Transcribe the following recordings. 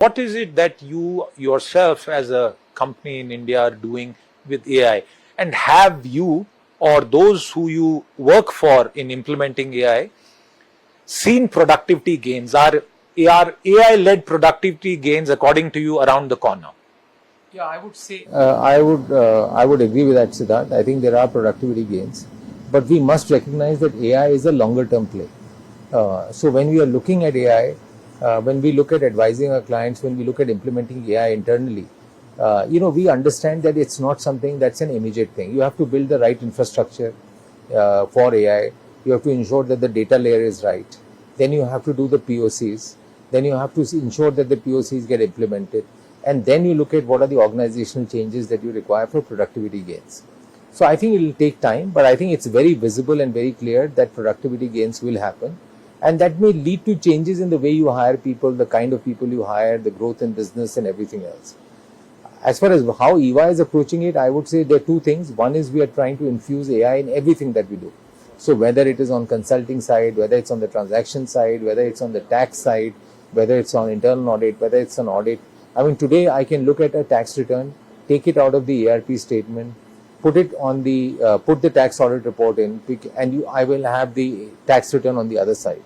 What is it that you yourself as a company in India are doing with AI? And have you or those who you work for in implementing AI seen productivity gains? Are AI-led productivity gains, according to you, around the corner? Yeah, I would say I would agree with that, Siddharth. I think there are productivity gains, but we must recognize that AI is a longer term play. So when we are looking at AI, when we look at advising our clients, when we look at implementing AI internally, we understand that it's not something that's an immediate thing. You have to build the right infrastructure for AI. You have to ensure that the data layer is right. Then you have to do the POCs. Then you have to ensure that the POCs get implemented. And then you look at what are the organizational changes that you require for productivity gains. So I think it will take time, but I think it's very visible and very clear that productivity gains will happen. And that may lead to changes in the way you hire people, the kind of people you hire, the growth in business and everything else. As far as how EY is approaching it, I would say there are two things. One is we are trying to infuse AI in everything that we do. So whether it is on consulting side, whether it's on the transaction side, whether it's on the tax side, whether it's on internal audit, whether it's on audit. I mean, today I can look at a tax return, take it out of the ERP statement, put it on the put the tax audit report in, and I will have the tax return on the other side.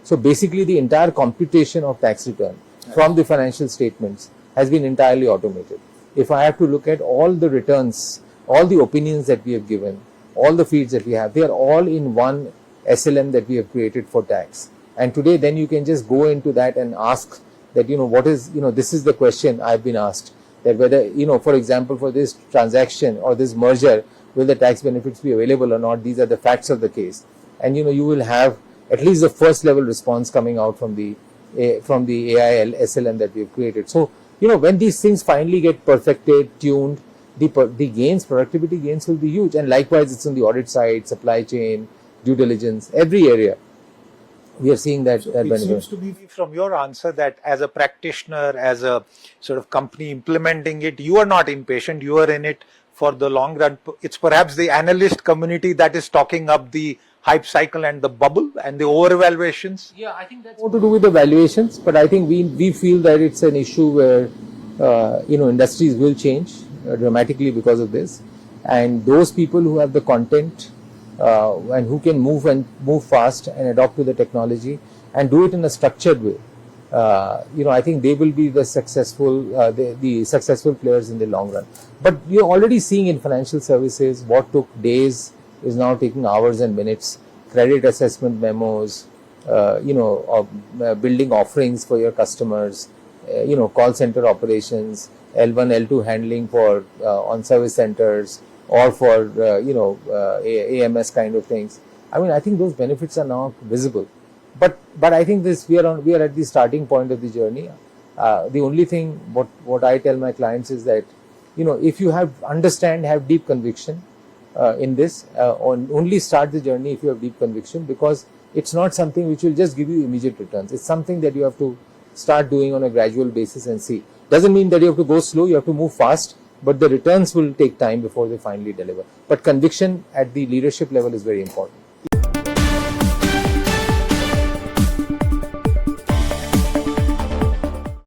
So basically, the entire computation of tax return from the financial statements has been entirely automated. If I have to look at all the returns, all the opinions that we have given, all the feeds that we have, they are all in one SLM that we have created for tax. And today, then you can just go into that and ask that, what is, this is the question I've been asked, that whether, for example, for this transaction or this merger, will the tax benefits be available or not? These are the facts of the case. And, you will have at least the first level response coming out from the AI SLM that we've created. So, when these things finally get perfected, tuned, the productivity gains will be huge. And likewise, it's on the audit side, supply chain, due diligence, every area. We are seeing that. So it seems to be from your answer that as a practitioner, as a sort of company implementing it, you are not impatient, you are in it for the long run. It's perhaps the analyst community that is talking up the hype cycle and the bubble and the overvaluations. Yeah, I think that's more to do with the valuations, but I think we feel that it's an issue where industries will change dramatically because of this, and those people who have the content and who can move fast and adopt to the technology and do it in a structured way, I think they will be the successful players in the long run. But you're already seeing in financial services what took days is now taking hours and minutes. Credit assessment memos, building offerings for your customers, call center operations, L1, L2 handling for on service centers or for AMS kind of things. I mean, I think those benefits are now visible. But I think we are at the starting point of the journey. The only thing what I tell my clients is that if you have deep conviction in this, only start the journey if you have deep conviction, because it's not something which will just give you immediate returns. It's something that you have to start doing on a gradual basis and see. Doesn't mean that you have to go slow, you have to move fast, but the returns will take time before they finally deliver. But conviction at the leadership level is very important.